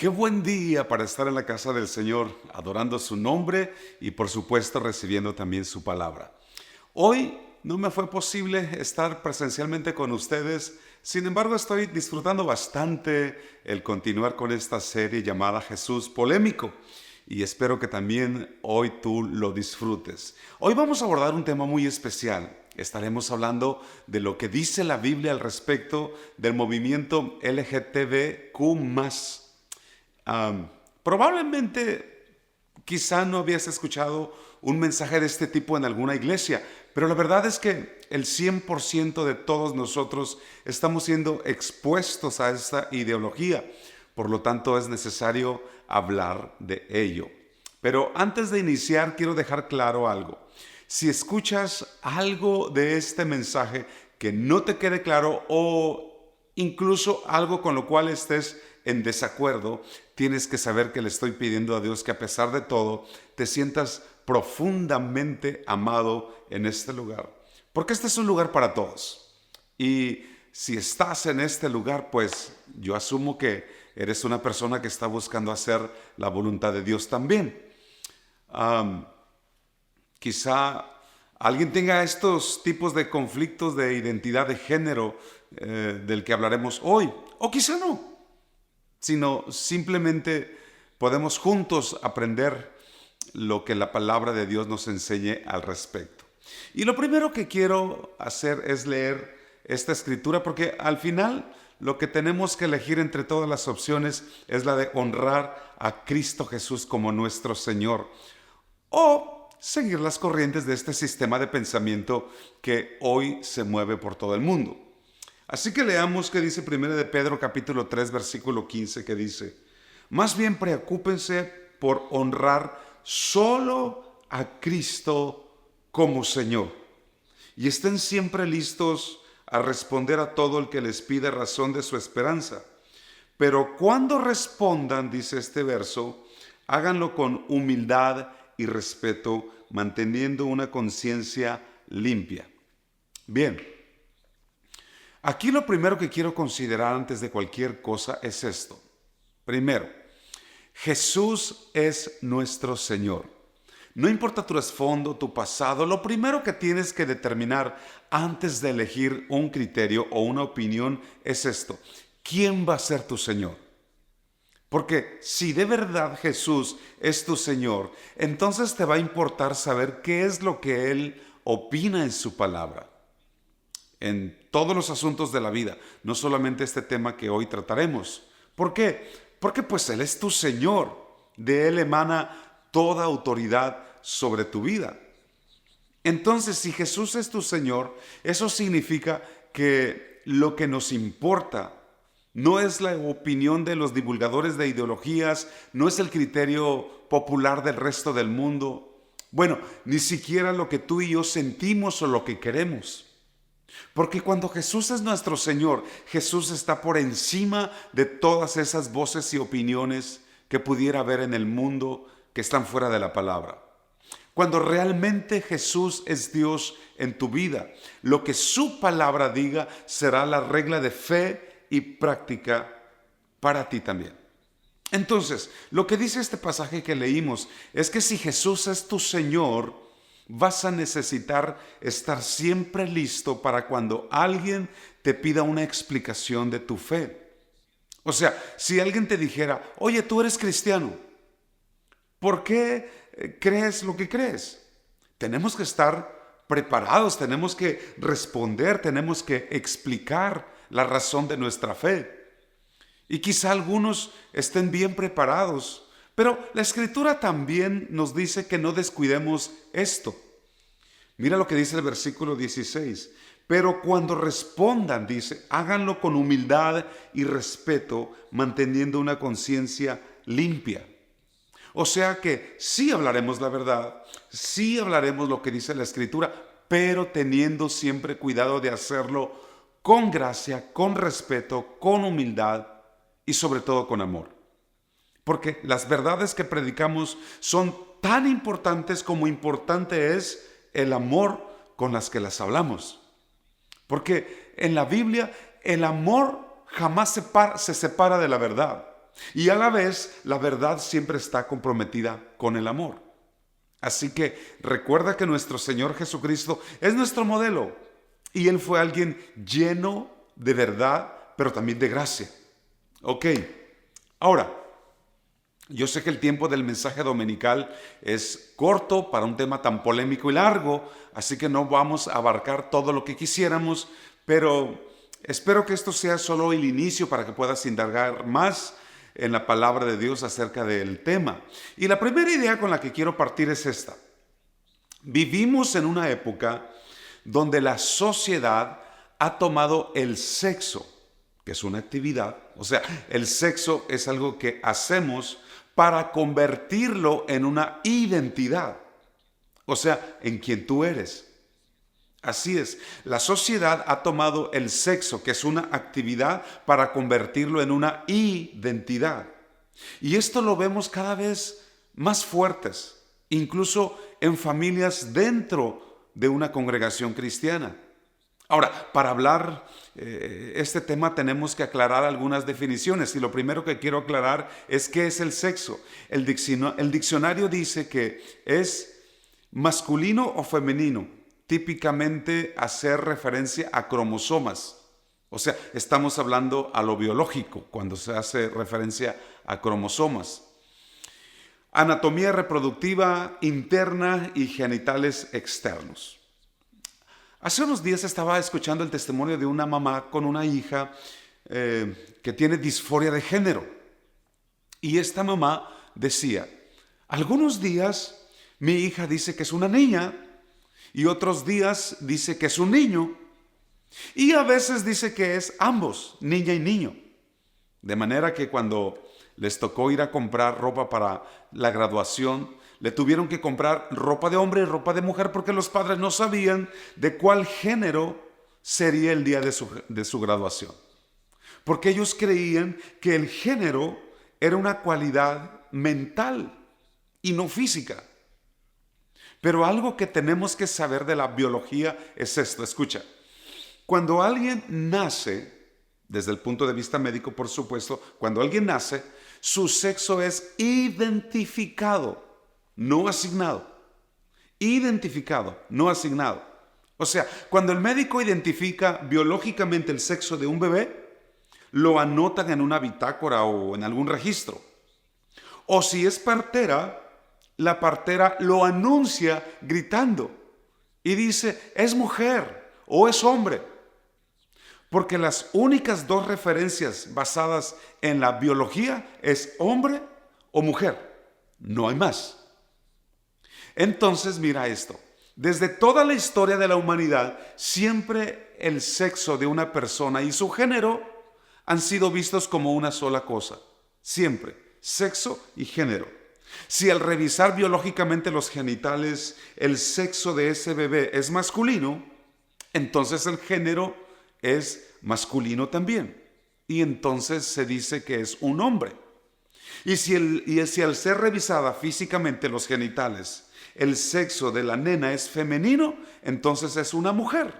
Qué buen día para estar en la casa del Señor, adorando su nombre y por supuesto recibiendo también su palabra. Hoy no me fue posible estar presencialmente con ustedes, sin embargo estoy disfrutando bastante el continuar con esta serie llamada Jesús Polémico y espero que también hoy tú lo disfrutes. Hoy vamos a abordar un tema muy especial. Estaremos hablando de lo que dice la Biblia al respecto del movimiento LGTBQ+. Probablemente quizá no habías escuchado un mensaje de este tipo en alguna iglesia, pero la verdad es que el 100% de todos nosotros estamos siendo expuestos a esta ideología. Por lo tanto, es necesario hablar de ello. Pero antes de iniciar, quiero dejar claro algo. Si escuchas algo de este mensaje que no te quede claro o incluso algo con lo cual estés en desacuerdo, tienes que saber que le estoy pidiendo a Dios que a pesar de todo te sientas profundamente amado en este lugar. Porque este es un lugar para todos. Y si estás en este lugar, pues yo asumo que eres una persona que está buscando hacer la voluntad de Dios también. Quizá alguien tenga estos tipos de conflictos de identidad de género del que hablaremos hoy, o quizá no, sino simplemente podemos juntos aprender lo que la palabra de Dios nos enseñe al respecto. Y lo primero que quiero hacer es leer esta escritura, porque al final lo que tenemos que elegir entre todas las opciones es la de honrar a Cristo Jesús como nuestro Señor, o seguir las corrientes de este sistema de pensamiento que hoy se mueve por todo el mundo. Así que leamos qué dice 1 de Pedro capítulo 3 versículo 15, que dice: más bien preocúpense por honrar solo a Cristo como Señor, y estén siempre listos a responder a todo el que les pide razón de su esperanza. Pero cuando respondan, dice este verso, háganlo con humildad y respeto, manteniendo una conciencia limpia. Bien, aquí lo primero que quiero considerar antes de cualquier cosa es esto. Primero, Jesús es nuestro Señor. No importa tu trasfondo, tu pasado, lo primero que tienes que determinar antes de elegir un criterio o una opinión es esto: ¿quién va a ser tu Señor? Porque si de verdad Jesús es tu Señor, entonces te va a importar saber qué es lo que Él opina en su palabra, en todos los asuntos de la vida, no solamente este tema que hoy trataremos. ¿Por qué? Porque pues Él es tu Señor, de Él emana toda autoridad sobre tu vida. Entonces, si Jesús es tu Señor, eso significa que lo que nos importa no es la opinión de los divulgadores de ideologías, no es el criterio popular del resto del mundo. Bueno, ni siquiera lo que tú y yo sentimos o lo que queremos. Porque cuando Jesús es nuestro Señor, Jesús está por encima de todas esas voces y opiniones que pudiera haber en el mundo que están fuera de la palabra. Cuando realmente Jesús es Dios en tu vida, lo que su palabra diga será la regla de fe y práctica para ti también. Entonces, lo que dice este pasaje que leímos es que si Jesús es tu Señor, vas a necesitar estar siempre listo para cuando alguien te pida una explicación de tu fe. O sea, si alguien te dijera: oye, tú eres cristiano, ¿por qué crees lo que crees? Tenemos que estar preparados, tenemos que responder, tenemos que explicar la razón de nuestra fe. Y quizá algunos estén bien preparados, pero la Escritura también nos dice que no descuidemos esto. Mira lo que dice el versículo 16. Pero cuando respondan, dice, háganlo con humildad y respeto, manteniendo una conciencia limpia. O sea que sí hablaremos la verdad, sí hablaremos lo que dice la Escritura, pero teniendo siempre cuidado de hacerlo con gracia, con respeto, con humildad y sobre todo con amor. Porque las verdades que predicamos son tan importantes como importante es el amor con las que las hablamos. Porque en la Biblia el amor jamás se separa de la verdad. Y a la vez, la verdad siempre está comprometida con el amor. Así que recuerda que nuestro Señor Jesucristo es nuestro modelo. Y Él fue alguien lleno de verdad, pero también de gracia. Ok, ahora, yo sé que el tiempo del mensaje dominical es corto para un tema tan polémico y largo, así que no vamos a abarcar todo lo que quisiéramos, pero espero que esto sea solo el inicio para que puedas indagar más en la palabra de Dios acerca del tema. Y la primera idea con la que quiero partir es esta. Vivimos en una época donde la sociedad ha tomado el sexo, que es una actividad, o sea, el sexo es algo que hacemos para convertirlo en una identidad, o sea, en quien tú eres. Así es, la sociedad ha tomado el sexo, que es una actividad, para convertirlo en una identidad. Y esto lo vemos cada vez más fuertes, incluso en familias dentro de una congregación cristiana. Ahora, para hablar este tema tenemos que aclarar algunas definiciones y lo primero que quiero aclarar es qué es el sexo. El diccionario dice que es masculino o femenino, típicamente hacer referencia a cromosomas. O sea, estamos hablando a lo biológico cuando se hace referencia a cromosomas. Anatomía reproductiva interna y genitales externos. Hace unos días estaba escuchando el testimonio de una mamá con una hija que tiene disforia de género. Y esta mamá decía, algunos días mi hija dice que es una niña y otros días dice que es un niño y a veces dice que es ambos, niña y niño. De manera que cuando les tocó ir a comprar ropa para la graduación, le tuvieron que comprar ropa de hombre y ropa de mujer porque los padres no sabían de cuál género sería el día de su graduación. Porque ellos creían que el género era una cualidad mental y no física. Pero algo que tenemos que saber de la biología es esto, escucha. Cuando alguien nace, desde el punto de vista médico por supuesto, cuando alguien nace, su sexo es identificado. No asignado. Identificado, no asignado. O sea, cuando el médico identifica biológicamente el sexo de un bebé, lo anotan en una bitácora o en algún registro. O si es partera, la partera lo anuncia gritando y dice, es mujer o es hombre. Porque las únicas dos referencias basadas en la biología es hombre o mujer. No hay más. Entonces mira esto, desde toda la historia de la humanidad, siempre el sexo de una persona y su género han sido vistos como una sola cosa. Siempre, sexo y género. Si al revisar biológicamente los genitales, el sexo de ese bebé es masculino, entonces el género es masculino también. Y entonces se dice que es un hombre. Y si al ser revisada físicamente los genitales, el sexo de la nena es femenino, entonces es una mujer.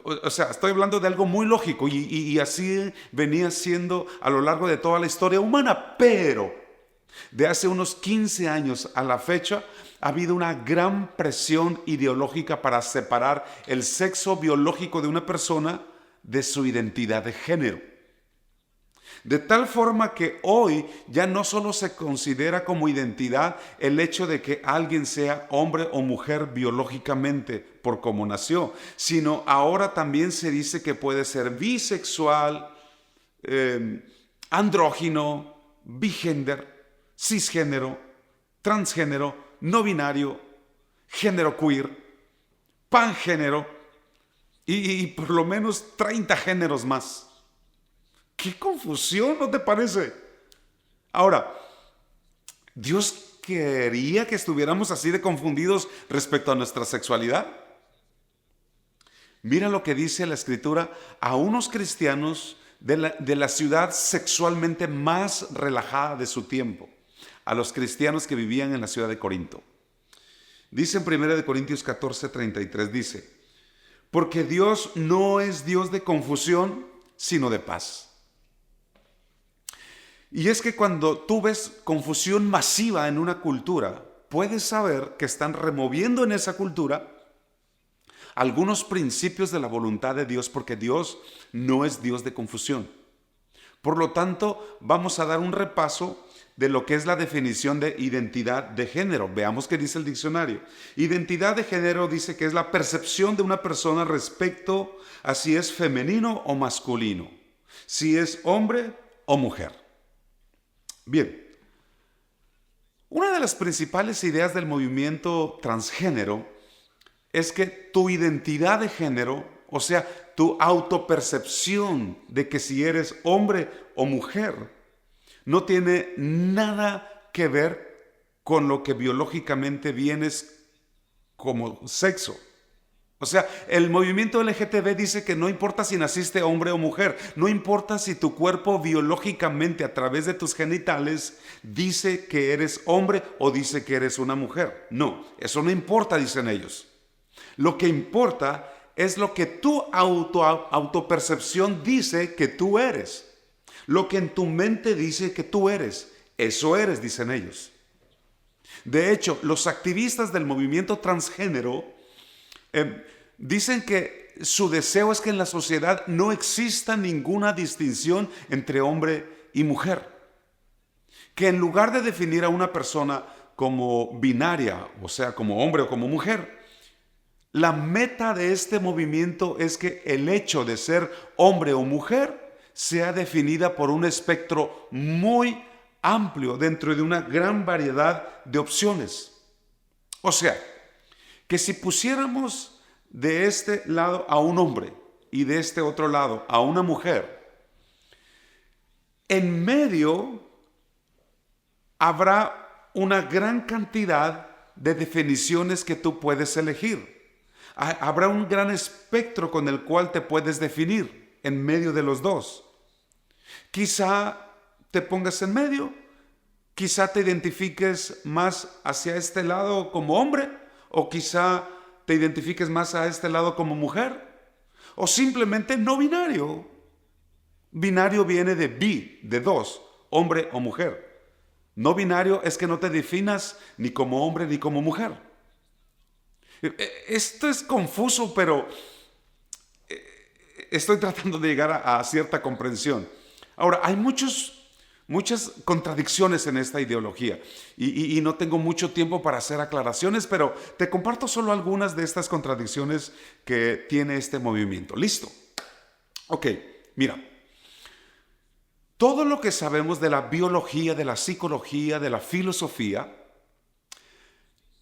O sea, estoy hablando de algo muy lógico y así venía siendo a lo largo de toda la historia humana, pero de hace unos 15 años a la fecha ha habido una gran presión ideológica para separar el sexo biológico de una persona de su identidad de género. De tal forma que hoy ya no solo se considera como identidad el hecho de que alguien sea hombre o mujer biológicamente por cómo nació, sino ahora también se dice que puede ser bisexual, andrógino, bigénero, cisgénero, transgénero, no binario, género queer, pangénero y por lo menos 30 géneros más. ¡Qué confusión! ¿No te parece? Ahora, ¿Dios quería que estuviéramos así de confundidos respecto a nuestra sexualidad? Mira lo que dice la Escritura a unos cristianos de la ciudad sexualmente más relajada de su tiempo, a los cristianos que vivían en la ciudad de Corinto. Dice en 1 Corintios 14:33, dice, porque Dios no es Dios de confusión, sino de paz. Y es que cuando tú ves confusión masiva en una cultura, puedes saber que están removiendo en esa cultura algunos principios de la voluntad de Dios, porque Dios no es Dios de confusión. Por lo tanto, vamos a dar un repaso de lo que es la definición de identidad de género. Veamos qué dice el diccionario. Identidad de género dice que es la percepción de una persona respecto a si es femenino o masculino, si es hombre o mujer. Bien, una de las principales ideas del movimiento transgénero es que tu identidad de género, o sea, tu autopercepción de que si eres hombre o mujer, no tiene nada que ver con lo que biológicamente vienes como sexo. O sea, el movimiento LGTB dice que no importa si naciste hombre o mujer, no importa si tu cuerpo biológicamente a través de tus genitales dice que eres hombre o dice que eres una mujer. No, eso no importa, dicen ellos. Lo que importa es lo que tu autopercepción dice que tú eres. Lo que en tu mente dice que tú eres. Eso eres, dicen ellos. De hecho, los activistas del movimiento transgénero dicen que su deseo es que en la sociedad no exista ninguna distinción entre hombre y mujer. Que en lugar de definir a una persona como binaria, o sea, como hombre o como mujer, la meta de este movimiento es que el hecho de ser hombre o mujer sea definida por un espectro muy amplio dentro de una gran variedad de opciones. O sea, que si pusiéramos de este lado a un hombre y de este otro lado a una mujer, en medio habrá una gran cantidad de definiciones que tú puedes elegir. Habrá un gran espectro con el cual te puedes definir en medio de los dos. Quizá te pongas en medio, quizá te identifiques más hacia este lado como hombre, o quizá te identifiques más a este lado como mujer, o simplemente no binario. Binario viene de bi, de dos, hombre o mujer. No binario es que no te definas ni como hombre ni como mujer. Esto es confuso, pero estoy tratando de llegar a cierta comprensión. Ahora, hay muchas contradicciones en esta ideología y no tengo mucho tiempo para hacer aclaraciones, pero te comparto solo algunas de estas contradicciones que tiene este movimiento. ¿Listo? Ok, mira. Todo lo que sabemos de la biología, de la psicología, de la filosofía,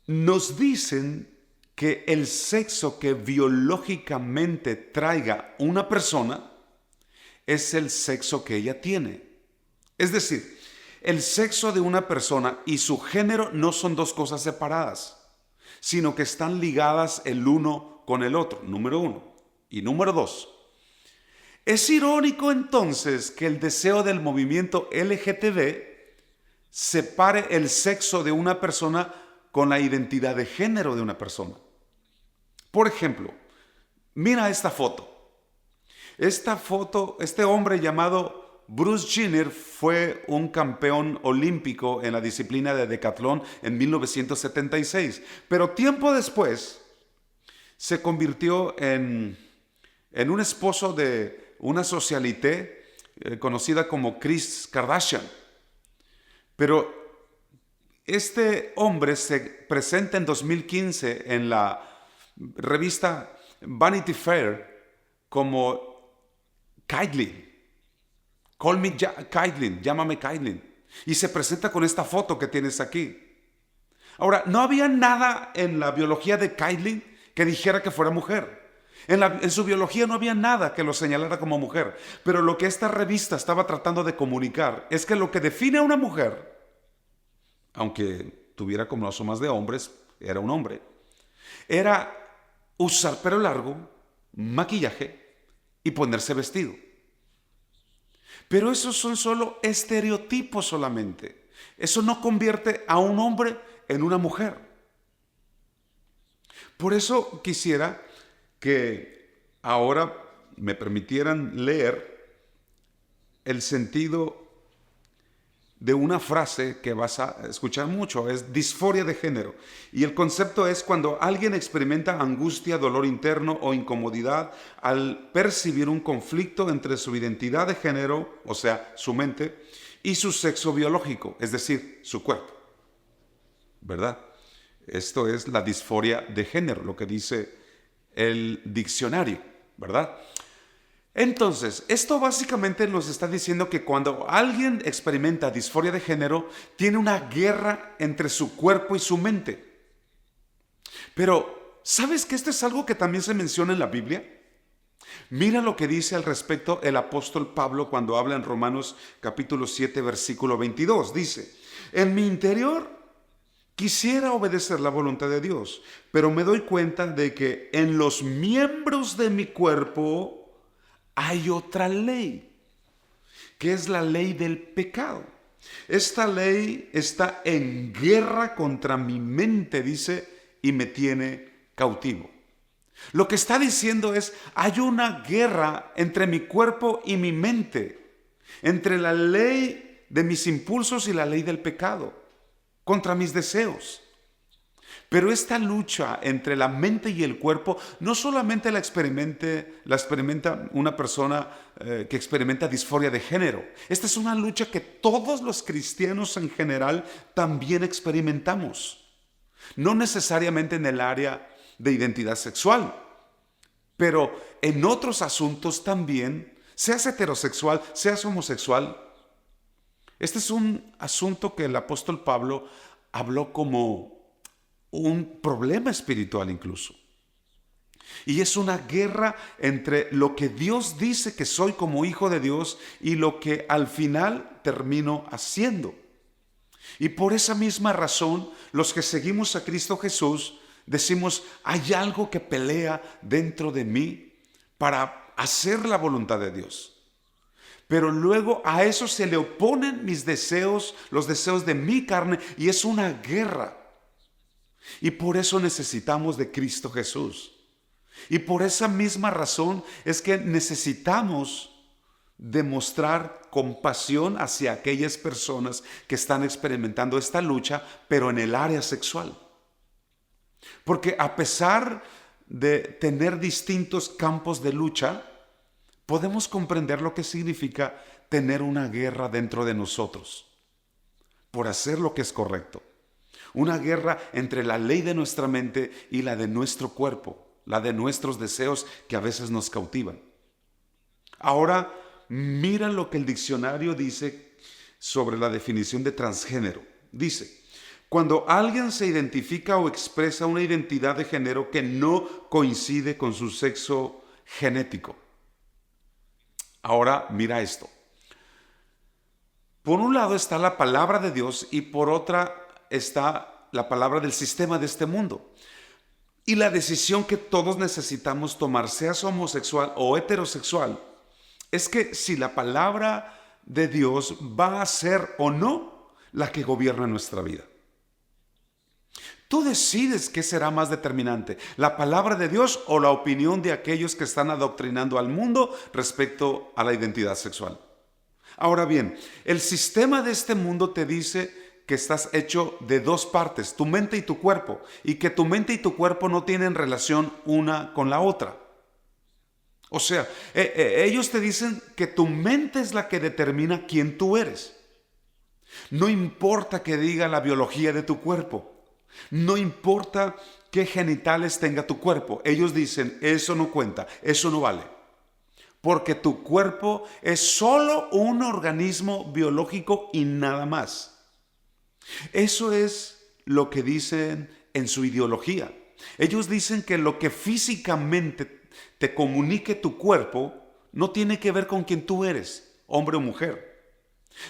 nos dicen que el sexo que biológicamente traiga una persona es el sexo que ella tiene. Es decir, el sexo de una persona y su género no son dos cosas separadas, sino que están ligadas el uno con el otro, número uno. Y número dos, es irónico entonces que el deseo del movimiento LGTB separe el sexo de una persona con la identidad de género de una persona. Por ejemplo, mira esta foto. Esta foto, este hombre llamado Bruce Jenner fue un campeón olímpico en la disciplina de decatlón en 1976, pero tiempo después se convirtió en un esposo de una socialité conocida como Kris Kardashian. Pero este hombre se presenta en 2015 en la revista Vanity Fair como Caitlyn. Call me Caitlyn, llámame Caitlyn. Y se presenta con esta foto que tienes aquí. Ahora, no había nada en la biología de Caitlyn que dijera que fuera mujer. En su biología no había nada que lo señalara como mujer. Pero lo que esta revista estaba tratando de comunicar es que lo que define a una mujer, aunque tuviera cromosomas de hombres, era un hombre, era usar pelo largo, maquillaje y ponerse vestido. Pero esos son solo estereotipos solamente. Eso no convierte a un hombre en una mujer. Por eso quisiera que ahora me permitieran leer el sentido de una frase que vas a escuchar mucho, es disforia de género. Y el concepto es cuando alguien experimenta angustia, dolor interno o incomodidad al percibir un conflicto entre su identidad de género, o sea, su mente, y su sexo biológico, es decir, su cuerpo. ¿Verdad? Esto es la disforia de género, lo que dice el diccionario, ¿verdad? Entonces, esto básicamente nos está diciendo que cuando alguien experimenta disforia de género, tiene una guerra entre su cuerpo y su mente. Pero, ¿sabes que esto es algo que también se menciona en la Biblia? Mira lo que dice al respecto el apóstol Pablo cuando habla en Romanos capítulo 7, versículo 22. Dice, en mi interior quisiera obedecer la voluntad de Dios, pero me doy cuenta de que en los miembros de mi cuerpo hay otra ley, que es la ley del pecado. Esta ley está en guerra contra mi mente, dice, y me tiene cautivo. Lo que está diciendo es, hay una guerra entre mi cuerpo y mi mente, entre la ley de mis impulsos y la ley del pecado, contra mis deseos. Pero esta lucha entre la mente y el cuerpo no solamente la experimenta una persona que experimenta disforia de género. Esta es una lucha que todos los cristianos en general también experimentamos. No necesariamente en el área de identidad sexual, pero en otros asuntos también, seas heterosexual, seas homosexual. Este es un asunto que el apóstol Pablo habló como un problema espiritual incluso. Y es una guerra entre lo que Dios dice que soy como hijo de Dios y lo que al final termino haciendo. Y por esa misma razón, los que seguimos a Cristo Jesús decimos, hay algo que pelea dentro de mí para hacer la voluntad de Dios. Pero luego a eso se le oponen mis deseos, los deseos de mi carne, y es una guerra. Y por eso necesitamos de Cristo Jesús. Y por esa misma razón es que necesitamos demostrar compasión hacia aquellas personas que están experimentando esta lucha, pero en el área sexual. Porque a pesar de tener distintos campos de lucha, podemos comprender lo que significa tener una guerra dentro de nosotros por hacer lo que es correcto. Una guerra entre la ley de nuestra mente y la de nuestro cuerpo, la de nuestros deseos que a veces nos cautivan. Ahora, mira lo que el diccionario dice sobre la definición de transgénero. Dice, cuando alguien se identifica o expresa una identidad de género que no coincide con su sexo genético. Ahora, mira esto. Por un lado está la palabra de Dios y por otra está la palabra del sistema de este mundo. Y la decisión que todos necesitamos tomar, seas homosexual o heterosexual, es que si la palabra de Dios va a ser o no la que gobierna nuestra vida. Tú decides qué será más determinante, la palabra de Dios o la opinión de aquellos que están adoctrinando al mundo respecto a la identidad sexual. Ahora bien, el sistema de este mundo te dice que estás hecho de dos partes, tu mente y tu cuerpo, y que tu mente y tu cuerpo no tienen relación una con la otra. O sea, ellos te dicen que tu mente es la que determina quién tú eres. No importa que diga la biología de tu cuerpo, no importa qué genitales tenga tu cuerpo, ellos dicen, eso no cuenta, eso no vale. Porque tu cuerpo es solo un organismo biológico y nada más. Eso es lo que dicen en su ideología. Ellos dicen que lo que físicamente te comunique tu cuerpo no tiene que ver con quién tú eres, hombre o mujer.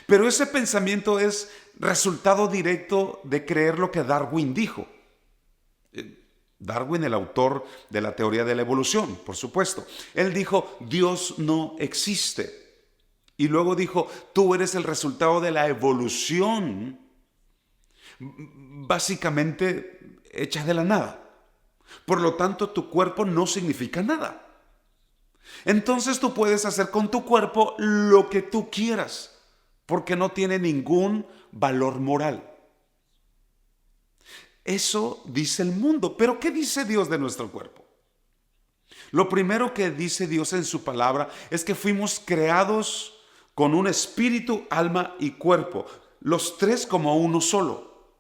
Pero ese pensamiento es resultado directo de creer lo que Darwin dijo. Darwin, el autor de la teoría de la evolución, por supuesto. Él dijo, Dios no existe. Y luego dijo, tú eres el resultado de la evolución, básicamente hecha de la nada. Por lo tanto, tu cuerpo no significa nada. Entonces tú puedes hacer con tu cuerpo lo que tú quieras. porque no tiene ningún valor moral. Eso dice el mundo. Pero ¿qué dice Dios de nuestro cuerpo? Lo primero que dice Dios en su palabra es que fuimos creados con un espíritu, alma y cuerpo, los tres como uno solo.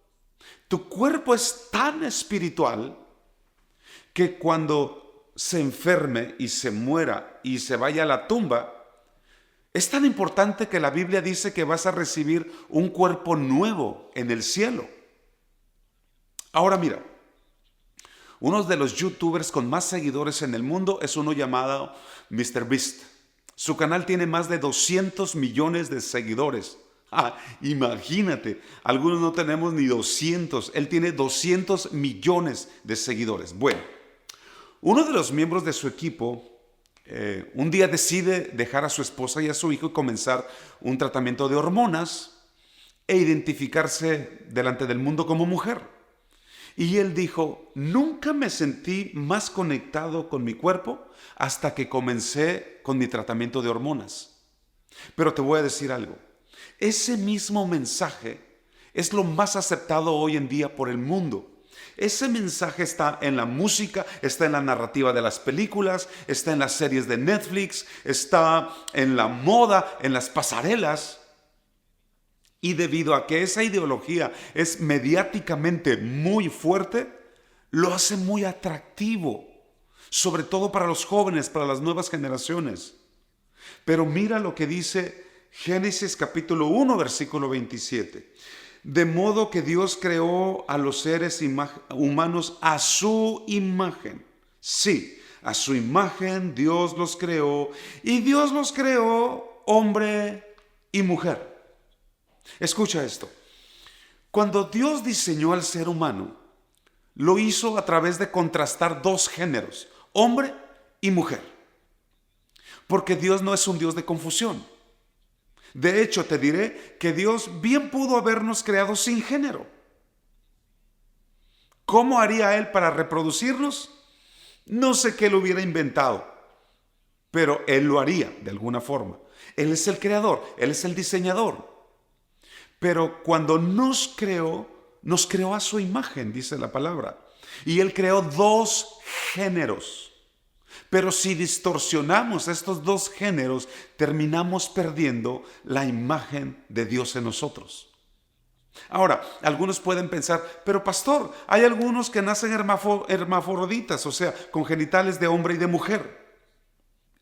Tu cuerpo es tan espiritual que cuando se enferme y se muera y se vaya a la tumba, es tan importante que la Biblia dice que vas a recibir un cuerpo nuevo en el cielo. Ahora mira, uno de los youtubers con más seguidores en el mundo es uno llamado MrBeast. Su canal tiene más de 200 millones de seguidores. Imagínate, algunos no tenemos ni 200. Él tiene 200 millones de seguidores. Bueno, uno de los miembros de su equipo un día decide dejar a su esposa y a su hijo y comenzar un tratamiento de hormonas e identificarse delante del mundo como mujer. Y él dijo, nunca me sentí más conectado con mi cuerpo hasta que comencé con mi tratamiento de hormonas. Pero te voy a decir algo, ese mismo mensaje es lo más aceptado hoy en día por el mundo. Ese mensaje está en la música, está en la narrativa de las películas, está en las series de Netflix, está en la moda, en las pasarelas. Y debido a que esa ideología es mediáticamente muy fuerte, lo hace muy atractivo, sobre todo para los jóvenes, para las nuevas generaciones. Pero mira lo que dice Génesis capítulo 1, versículo 27. De modo que Dios creó a los seres humanos a su imagen. Sí, a su imagen Dios los creó, y Dios los creó hombre y mujer. Escucha esto. Cuando Dios diseñó al ser humano, lo hizo a través de contrastar dos géneros, hombre y mujer. Porque Dios no es un Dios de confusión. De hecho, te diré que Dios bien pudo habernos creado sin género. ¿Cómo haría Él para reproducirnos? No sé qué Él hubiera inventado, pero Él lo haría de alguna forma. Él es el creador, Él es el diseñador. Pero cuando nos creó a su imagen, dice la palabra. Y Él creó dos géneros. Pero si distorsionamos estos dos géneros, terminamos perdiendo la imagen de Dios en nosotros. Ahora, algunos pueden pensar, pero pastor, hay algunos que nacen hermafroditas, o sea, con genitales de hombre y de mujer.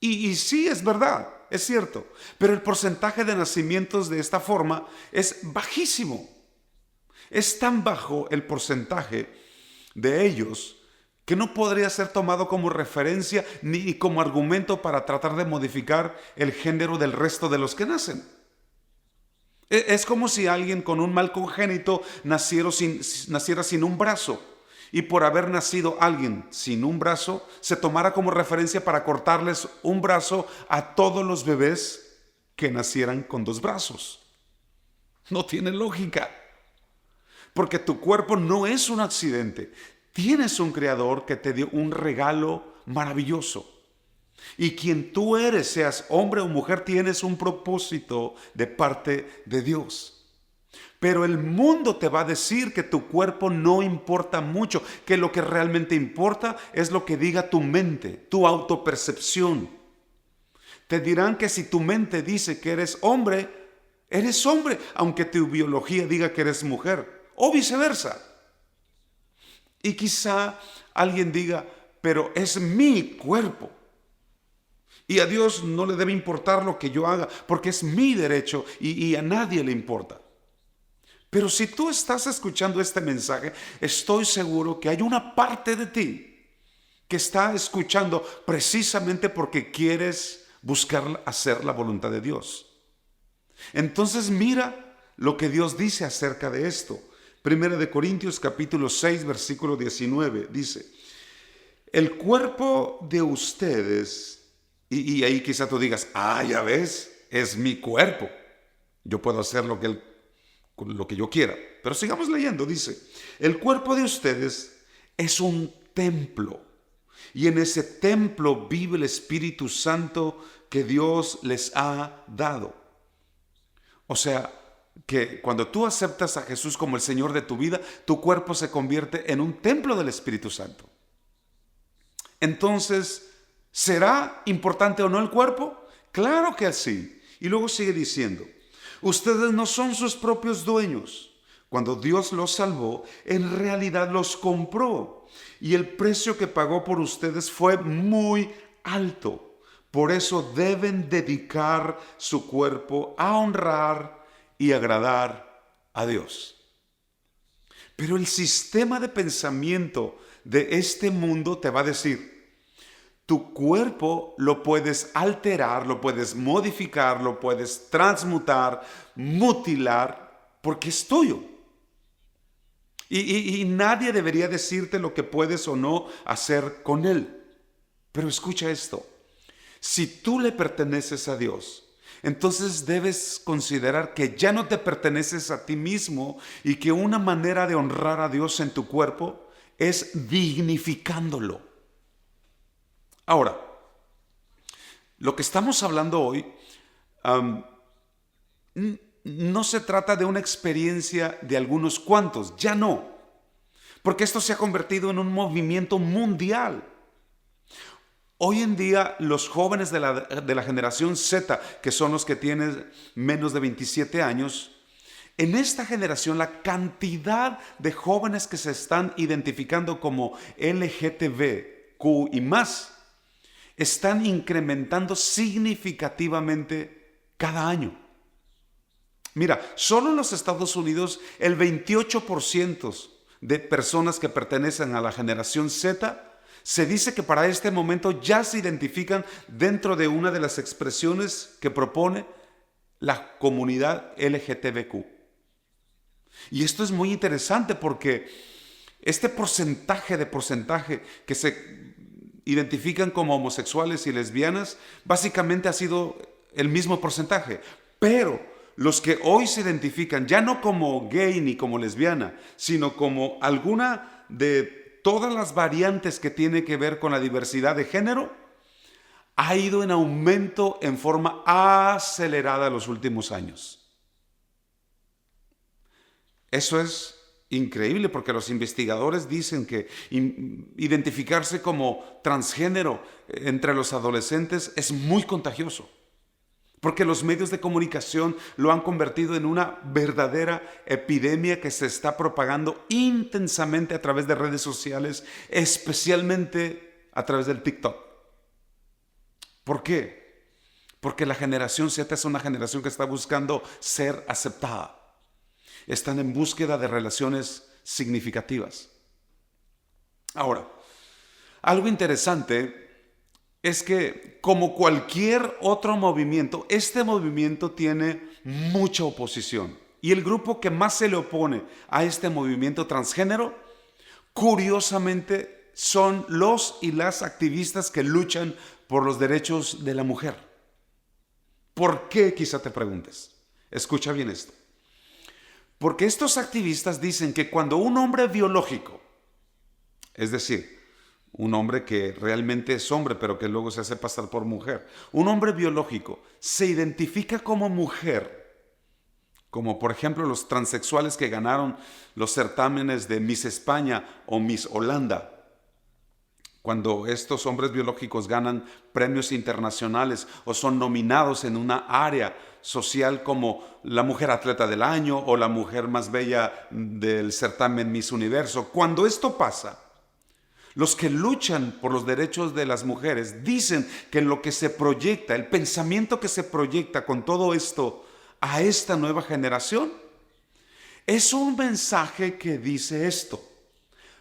Y sí, es verdad, es cierto, pero el porcentaje de nacimientos de esta forma es bajísimo. Es tan bajo el porcentaje de ellos que no podría ser tomado como referencia ni como argumento para tratar de modificar el género del resto de los que nacen. Es como si alguien con un mal congénito naciera sin un brazo, y por haber nacido alguien sin un brazo, se tomara como referencia para cortarles un brazo a todos los bebés que nacieran con dos brazos. No tiene lógica, porque tu cuerpo no es un accidente. Tienes un creador que te dio un regalo maravilloso. Y quien tú eres, seas hombre o mujer, tienes un propósito de parte de Dios. Pero el mundo te va a decir que tu cuerpo no importa mucho, que lo que realmente importa es lo que diga tu mente, tu autopercepción. Te dirán que si tu mente dice que eres hombre, aunque tu biología diga que eres mujer, o viceversa. Y quizá alguien diga, pero es mi cuerpo. Y a Dios no le debe importar lo que yo haga, porque es mi derecho y a nadie le importa. Pero si tú estás escuchando este mensaje, estoy seguro que hay una parte de ti que está escuchando precisamente porque quieres buscar hacer la voluntad de Dios. Entonces mira lo que Dios dice acerca de esto. Primera de Corintios capítulo 6, versículo 19, dice, el cuerpo de ustedes, y ahí quizá tú digas, ya ves, es mi cuerpo. Yo puedo hacer lo que yo quiera. Pero sigamos leyendo, dice, el cuerpo de ustedes es un templo, y en ese templo vive el Espíritu Santo que Dios les ha dado. O sea, que cuando tú aceptas a Jesús como el Señor de tu vida, tu cuerpo se convierte en un templo del Espíritu Santo. Entonces, ¿será importante o no el cuerpo? Claro que sí. Y luego sigue diciendo, ustedes no son sus propios dueños. Cuando Dios los salvó, en realidad los compró. Y el precio que pagó por ustedes fue muy alto. Por eso deben dedicar su cuerpo a honrar y agradar a Dios. Pero el sistema de pensamiento de este mundo te va a decir, tu cuerpo lo puedes alterar, lo puedes modificar, lo puedes transmutar, mutilar, porque es tuyo. Y nadie debería decirte lo que puedes o no hacer con él. Pero escucha esto, si tú le perteneces a Dios, entonces debes considerar que ya no te perteneces a ti mismo y que una manera de honrar a Dios en tu cuerpo es dignificándolo. Ahora, lo que estamos hablando hoy no se trata de una experiencia de algunos cuantos, ya no, porque esto se ha convertido en un movimiento mundial. Hoy en día los jóvenes de la generación Z, que son los que tienen menos de 27 años, en esta generación la cantidad de jóvenes que se están identificando como LGTBQ y más, están incrementando significativamente cada año. Mira, solo en los Estados Unidos el 28% de personas que pertenecen a la generación Z se dice que para este momento ya se identifican dentro de una de las expresiones que propone la comunidad LGTBQ. Y esto es muy interesante porque este porcentaje que se identifican como homosexuales y lesbianas, básicamente ha sido el mismo porcentaje. Pero los que hoy se identifican ya no como gay ni como lesbiana, sino como alguna de todas las variantes que tiene que ver con la diversidad de género, ha ido en aumento en forma acelerada en los últimos años. Eso es increíble porque los investigadores dicen que identificarse como transgénero entre los adolescentes es muy contagioso, porque los medios de comunicación lo han convertido en una verdadera epidemia que se está propagando intensamente a través de redes sociales, especialmente a través del TikTok. ¿Por qué? Porque la generación Z es una generación que está buscando ser aceptada. Están en búsqueda de relaciones significativas. Ahora, algo interesante es que, como cualquier otro movimiento, este movimiento tiene mucha oposición. Y el grupo que más se le opone a este movimiento transgénero, curiosamente, son los y las activistas que luchan por los derechos de la mujer. ¿Por qué? Quizá te preguntes. Escucha bien esto. Porque estos activistas dicen que cuando un hombre biológico, es decir, un hombre que realmente es hombre pero que luego se hace pasar por mujer, un hombre biológico se identifica como mujer, como por ejemplo los transexuales que ganaron los certámenes de Miss España o Miss Holanda, cuando estos hombres biológicos ganan premios internacionales o son nominados en una área social como la mujer atleta del año o la mujer más bella del certamen Miss Universo. Cuando esto pasa, los que luchan por los derechos de las mujeres dicen que lo que se proyecta, el pensamiento que se proyecta con todo esto a esta nueva generación, es un mensaje que dice esto: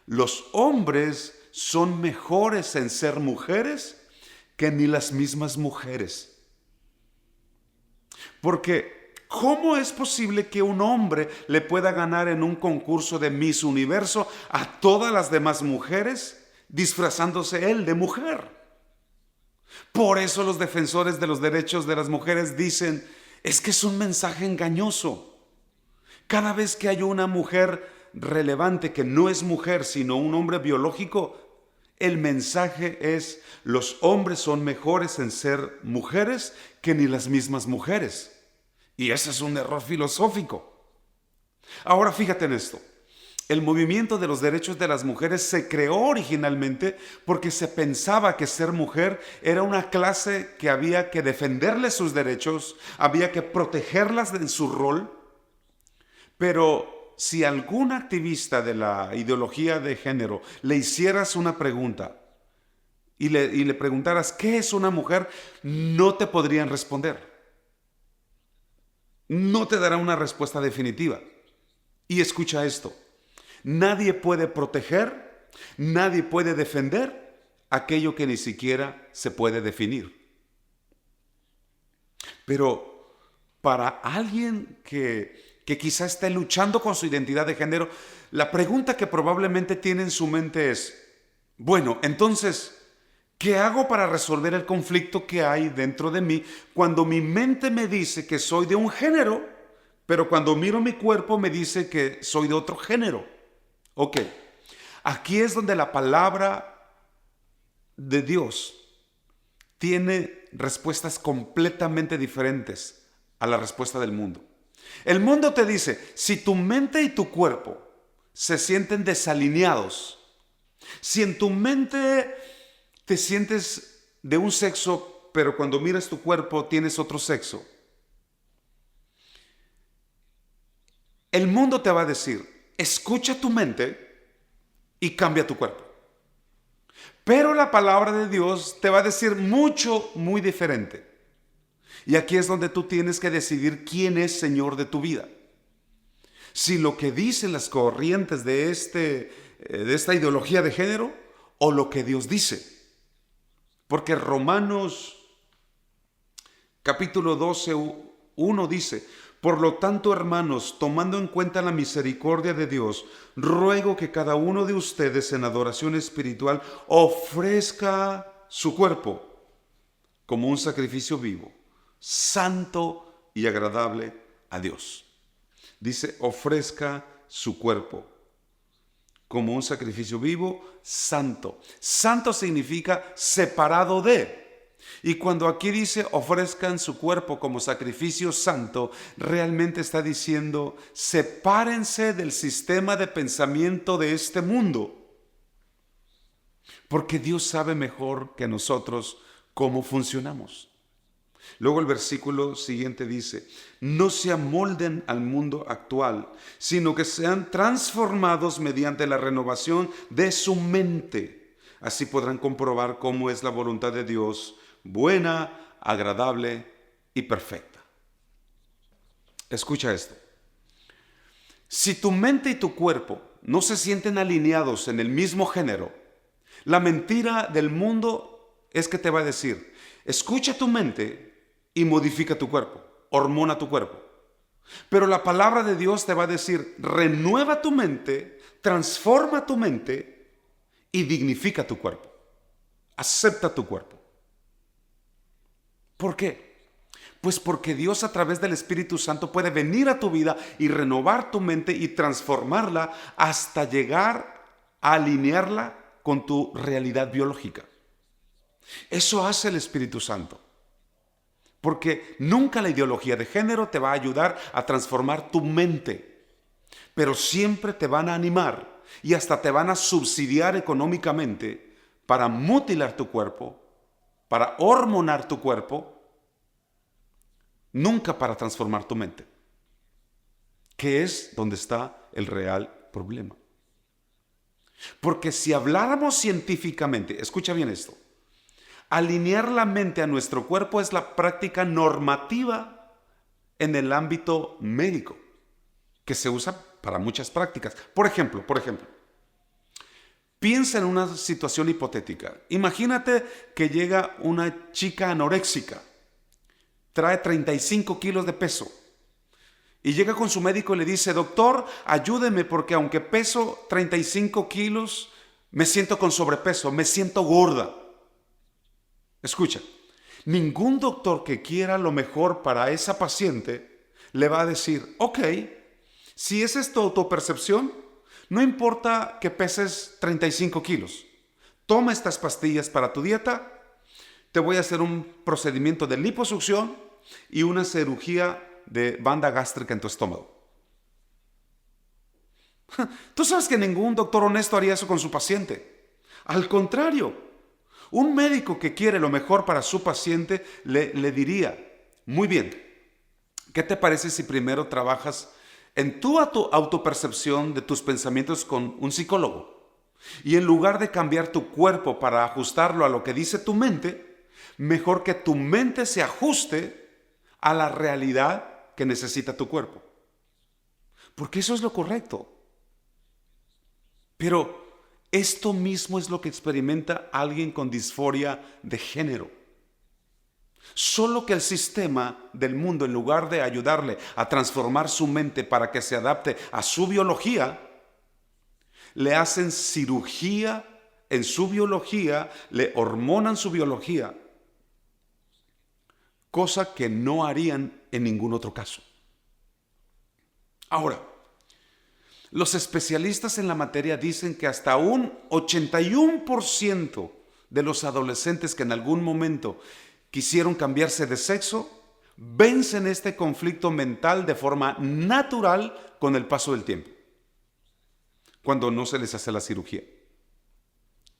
los hombres son mejores en ser mujeres que ni las mismas mujeres. Porque, ¿cómo es posible que un hombre le pueda ganar en un concurso de Miss Universo a todas las demás mujeres, disfrazándose él de mujer? Por eso los defensores de los derechos de las mujeres dicen, es que es un mensaje engañoso. Cada vez que hay una mujer relevante que no es mujer, sino un hombre biológico, el mensaje es: los hombres son mejores en ser mujeres que ni las mismas mujeres. Y ese es un error filosófico. Ahora fíjate en esto. El movimiento de los derechos de las mujeres se creó originalmente porque se pensaba que ser mujer era una clase que había que defenderle sus derechos, había que protegerlas en su rol. Pero si algún activista de la ideología de género le hicieras una pregunta y le preguntaras ¿qué es una mujer?, no te podrían responder. No te dará una respuesta definitiva. Y escucha esto. Nadie puede proteger, nadie puede defender aquello que ni siquiera se puede definir. Pero para alguien que quizá esté luchando con su identidad de género, la pregunta que probablemente tiene en su mente es, bueno, entonces, ¿qué hago para resolver el conflicto que hay dentro de mí cuando mi mente me dice que soy de un género, pero cuando miro mi cuerpo me dice que soy de otro género? Ok, aquí es donde la palabra de Dios tiene respuestas completamente diferentes a la respuesta del mundo. El mundo te dice, si tu mente y tu cuerpo se sienten desalineados, si en tu mente te sientes de un sexo, pero cuando miras tu cuerpo tienes otro sexo, el mundo te va a decir, escucha tu mente y cambia tu cuerpo. Pero la palabra de Dios te va a decir mucho, muy diferente. Y aquí es donde tú tienes que decidir quién es Señor de tu vida. Si lo que dicen las corrientes de esta ideología de género o lo que Dios dice. Porque Romanos capítulo 12, 1 dice, por lo tanto, hermanos, tomando en cuenta la misericordia de Dios, ruego que cada uno de ustedes en adoración espiritual ofrezca su cuerpo como un sacrificio vivo, santo y agradable a Dios. Dice, ofrezca su cuerpo como un sacrificio vivo, santo. Santo significa separado de. Y cuando aquí dice ofrezcan su cuerpo como sacrificio santo, realmente está diciendo sepárense del sistema de pensamiento de este mundo. Porque Dios sabe mejor que nosotros cómo funcionamos. Luego el versículo siguiente dice, no se amolden al mundo actual, sino que sean transformados mediante la renovación de su mente. Así podrán comprobar cómo es la voluntad de Dios, buena, agradable y perfecta. Escucha esto. Si tu mente y tu cuerpo no se sienten alineados en el mismo género, la mentira del mundo es que te va a decir, escucha tu mente y modifica tu cuerpo, hormona tu cuerpo. Pero la palabra de Dios te va a decir, renueva tu mente, transforma tu mente y dignifica tu cuerpo. Acepta tu cuerpo. ¿Por qué? Pues porque Dios a través del Espíritu Santo puede venir a tu vida y renovar tu mente y transformarla hasta llegar a alinearla con tu realidad biológica. Eso hace el Espíritu Santo. Porque nunca la ideología de género te va a ayudar a transformar tu mente, pero siempre te van a animar y hasta te van a subsidiar económicamente para mutilar tu cuerpo, para hormonar tu cuerpo, nunca para transformar tu mente, que es donde está el real problema. Porque si habláramos científicamente, escucha bien esto, alinear la mente a nuestro cuerpo es la práctica normativa en el ámbito médico, que se usa para muchas prácticas. Por ejemplo, piensa en una situación hipotética. Imagínate que llega una chica anoréxica, trae 35 kilos de peso y llega con su médico y le dice, doctor, ayúdeme porque aunque peso 35 kilos, me siento con sobrepeso, me siento gorda. Escucha, ningún doctor que quiera lo mejor para esa paciente le va a decir, ok, si esa es tu autopercepción, no importa que peses 35 kilos, toma estas pastillas para tu dieta, te voy a hacer un procedimiento de liposucción y una cirugía de banda gástrica en tu estómago. Tú sabes que ningún doctor honesto haría eso con su paciente. Al contrario, un médico que quiere lo mejor para su paciente le diría, muy bien, ¿qué te parece si primero trabajas en tu autopercepción de tus pensamientos con un psicólogo? Y en lugar de cambiar tu cuerpo para ajustarlo a lo que dice tu mente, mejor que tu mente se ajuste a la realidad que necesita tu cuerpo. Porque eso es lo correcto. Pero esto mismo es lo que experimenta alguien con disforia de género. Solo que el sistema del mundo, en lugar de ayudarle a transformar su mente para que se adapte a su biología, le hacen cirugía en su biología, le hormonan su biología, cosa que no harían en ningún otro caso. Ahora, los especialistas en la materia dicen que hasta un 81% de los adolescentes que en algún momento quisieron cambiarse de sexo vencen este conflicto mental de forma natural con el paso del tiempo, cuando no se les hace la cirugía.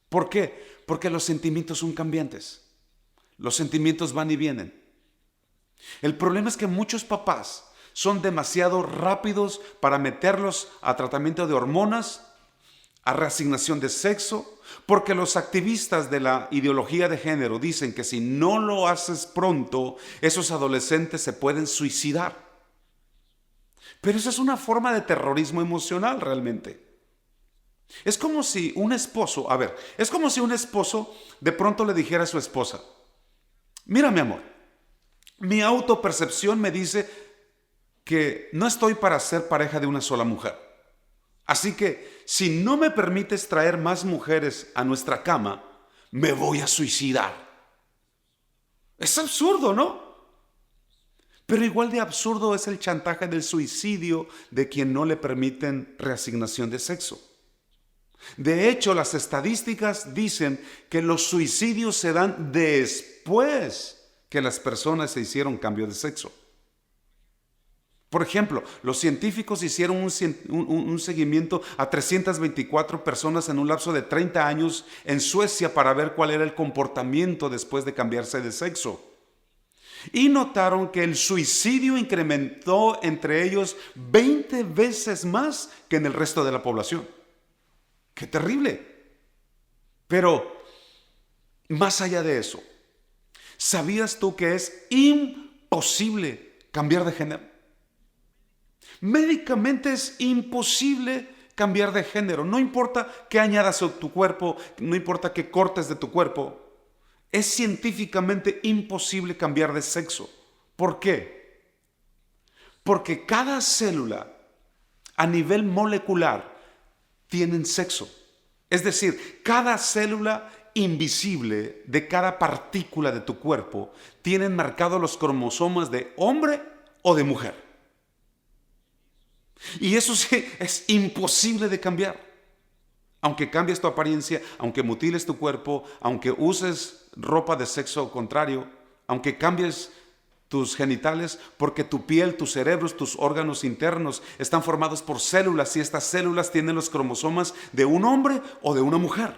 ¿Por qué? Porque los sentimientos son cambiantes. Los sentimientos van y vienen. El problema es que muchos papás son demasiado rápidos para meterlos a tratamiento de hormonas, a reasignación de sexo, porque los activistas de la ideología de género dicen que si no lo haces pronto, esos adolescentes se pueden suicidar. Pero esa es una forma de terrorismo emocional realmente. Es como si un esposo de pronto le dijera a su esposa, mira mi amor, mi autopercepción me dice que no estoy para ser pareja de una sola mujer. Así que si no me permites traer más mujeres a nuestra cama, me voy a suicidar. Es absurdo, ¿no? Pero igual de absurdo es el chantaje del suicidio de quien no le permiten reasignación de sexo. De hecho, las estadísticas dicen que los suicidios se dan después que las personas se hicieron cambio de sexo. Por ejemplo, los científicos hicieron un seguimiento a 324 personas en un lapso de 30 años en Suecia para ver cuál era el comportamiento después de cambiarse de sexo. Y notaron que el suicidio incrementó entre ellos 20 veces más que en el resto de la población. ¡Qué terrible! Pero, más allá de eso, ¿sabías tú que es imposible cambiar de género? Médicamente es imposible cambiar de género. No importa qué añadas a tu cuerpo, no importa qué cortes de tu cuerpo. Es científicamente imposible cambiar de sexo. ¿Por qué? Porque cada célula a nivel molecular tienen sexo. Es decir, cada célula invisible de cada partícula de tu cuerpo tienen marcados los cromosomas de hombre o de mujer. Y eso sí, es imposible de cambiar. Aunque cambies tu apariencia, aunque mutiles tu cuerpo, aunque uses ropa de sexo contrario, aunque cambies tus genitales, porque tu piel, tus cerebros, tus órganos internos están formados por células y estas células tienen los cromosomas de un hombre o de una mujer.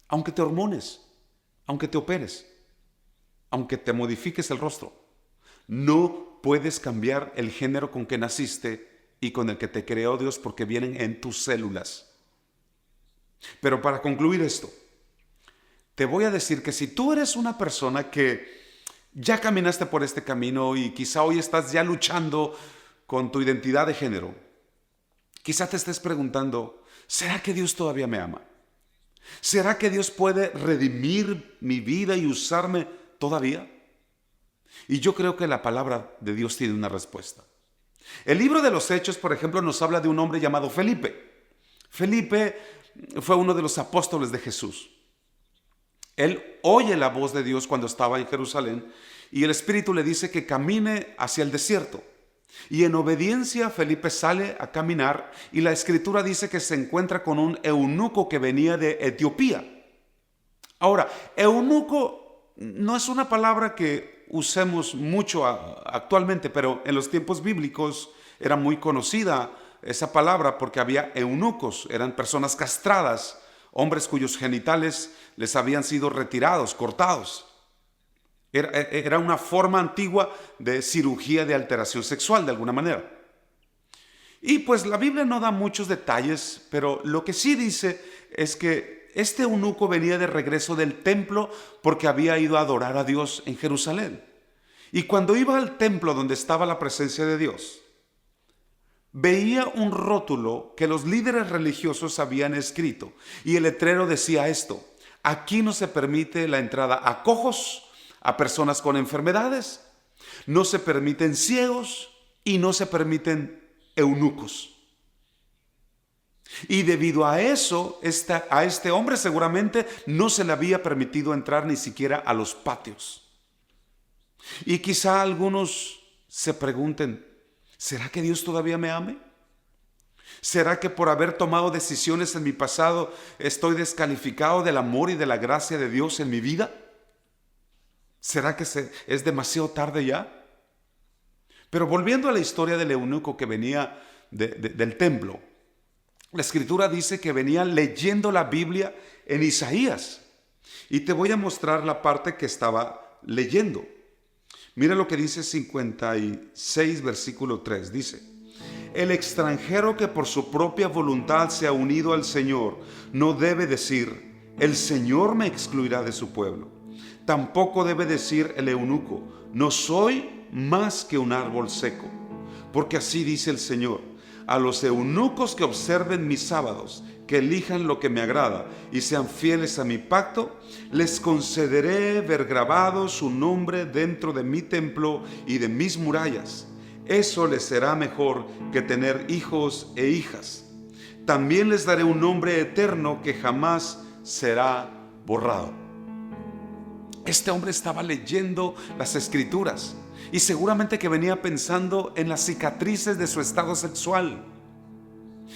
Aunque te hormones, aunque te operes, aunque te modifiques el rostro, no puedes cambiar el género con que naciste y con el que te creó Dios porque vienen en tus células. Pero para concluir esto, te voy a decir que si tú eres una persona que ya caminaste por este camino y quizá hoy estás ya luchando con tu identidad de género, quizá te estés preguntando, ¿será que Dios todavía me ama? ¿Será que Dios puede redimir mi vida y usarme todavía? Y yo creo que la palabra de Dios tiene una respuesta. El libro de los Hechos, por ejemplo, nos habla de un hombre llamado Felipe. Felipe fue uno de los apóstoles de Jesús. Él oye la voz de Dios cuando estaba en Jerusalén y el Espíritu le dice que camine hacia el desierto. Y en obediencia Felipe sale a caminar y la Escritura dice que se encuentra con un eunuco que venía de Etiopía. Ahora, eunuco no es una palabra que usemos mucho actualmente, pero en los tiempos bíblicos era muy conocida esa palabra porque había eunucos, eran personas castradas, hombres cuyos genitales les habían sido retirados, cortados. Era una forma antigua de cirugía de alteración sexual, de alguna manera. Y pues la Biblia no da muchos detalles, pero lo que sí dice es que este eunuco venía de regreso del templo porque había ido a adorar a Dios en Jerusalén. Y cuando iba al templo donde estaba la presencia de Dios, veía un rótulo que los líderes religiosos habían escrito. Y el letrero decía esto: aquí no se permite la entrada a cojos, a personas con enfermedades, no se permiten ciegos y no se permiten eunucos. Y debido a eso, a este hombre seguramente no se le había permitido entrar ni siquiera a los patios. Y quizá algunos se pregunten, ¿será que Dios todavía me ame? ¿Será que por haber tomado decisiones en mi pasado estoy descalificado del amor y de la gracia de Dios en mi vida? ¿Será que es demasiado tarde ya? Pero volviendo a la historia del eunuco que venía del templo, la Escritura dice que venía leyendo la Biblia en Isaías. Y te voy a mostrar la parte que estaba leyendo. Mira lo que dice 56, versículo 3. Dice: el extranjero que por su propia voluntad se ha unido al Señor no debe decir, el Señor me excluirá de su pueblo. Tampoco debe decir el eunuco, no soy más que un árbol seco. Porque así dice el Señor: a los eunucos que observen mis sábados, que elijan lo que me agrada y sean fieles a mi pacto, les concederé ver grabado su nombre dentro de mi templo y de mis murallas. Eso les será mejor que tener hijos e hijas. También les daré un nombre eterno que jamás será borrado. Este hombre estaba leyendo las Escrituras y seguramente que venía pensando en las cicatrices de su estado sexual.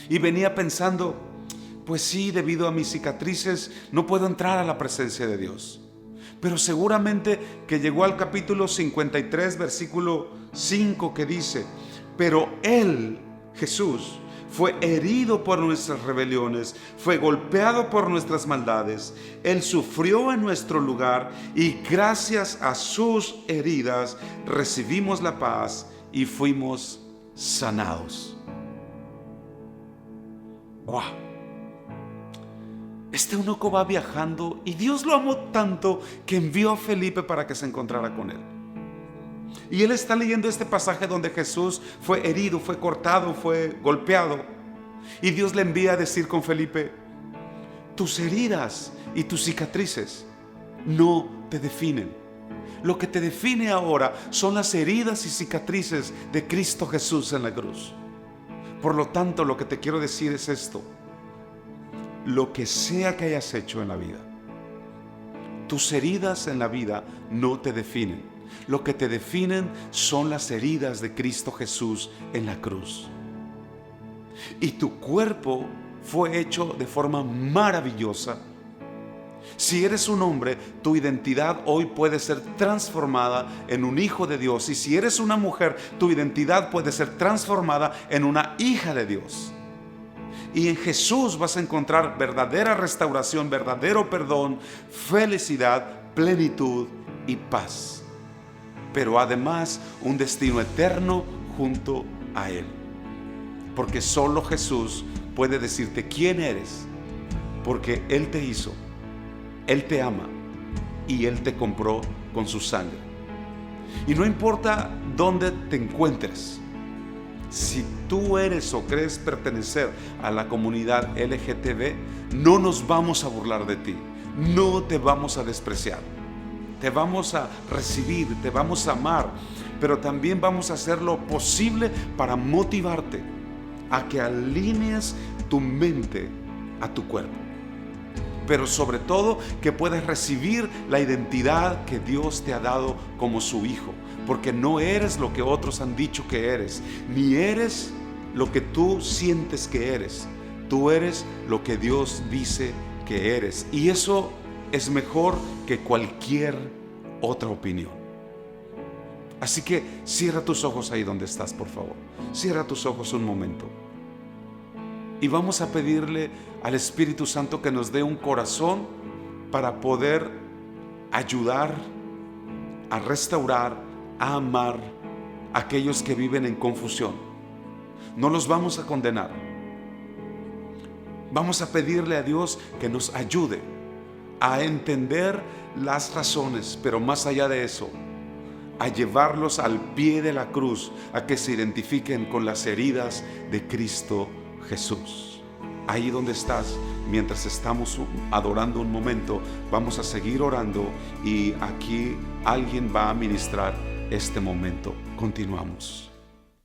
Y venía pensando, pues sí, debido a mis cicatrices no puedo entrar a la presencia de Dios. Pero seguramente que llegó al capítulo 53, versículo 5, que dice: pero Él, Jesús, fue herido por nuestras rebeliones, fue golpeado por nuestras maldades. Él sufrió en nuestro lugar y gracias a sus heridas recibimos la paz y fuimos sanados. ¡Wow! Este eunuco va viajando y Dios lo amó tanto que envió a Felipe para que se encontrara con él. Y él está leyendo este pasaje donde Jesús fue herido, fue cortado, fue golpeado. Y Dios le envía a decir con Felipe: tus heridas y tus cicatrices no te definen. Lo que te define ahora son las heridas y cicatrices de Cristo Jesús en la cruz. Por lo tanto, lo que te quiero decir es esto: lo que sea que hayas hecho en la vida, tus heridas en la vida no te definen. Lo que te definen son las heridas de Cristo Jesús en la cruz. Y tu cuerpo fue hecho de forma maravillosa. Si eres un hombre, tu identidad hoy puede ser transformada en un hijo de Dios. Y si eres una mujer, tu identidad puede ser transformada en una hija de Dios. Y en Jesús vas a encontrar verdadera restauración, verdadero perdón, felicidad, plenitud y paz. Pero además un destino eterno junto a Él. Porque solo Jesús puede decirte quién eres, porque Él te hizo, Él te ama y Él te compró con su sangre. Y no importa dónde te encuentres, si tú eres o crees pertenecer a la comunidad LGTB, no nos vamos a burlar de ti, no te vamos a despreciar. Te vamos a recibir, te vamos a amar, pero también vamos a hacer lo posible para motivarte a que alinees tu mente a tu cuerpo. Pero sobre todo que puedas recibir la identidad que Dios te ha dado como su hijo. Porque no eres lo que otros han dicho que eres, ni eres lo que tú sientes que eres. Tú eres lo que Dios dice que eres. Y eso es mejor que cualquier otra opinión. Así que cierra tus ojos ahí donde estás, por favor. Cierra tus ojos un momento. Y vamos a pedirle al Espíritu Santo que nos dé un corazón para poder ayudar a restaurar, a amar a aquellos que viven en confusión. No los vamos a condenar. Vamos a pedirle a Dios que nos ayude a entender las razones, pero más allá de eso, a llevarlos al pie de la cruz, a que se identifiquen con las heridas de Cristo Jesús. Ahí donde estás, mientras estamos adorando un momento, vamos a seguir orando y aquí alguien va a ministrar este momento. Continuamos.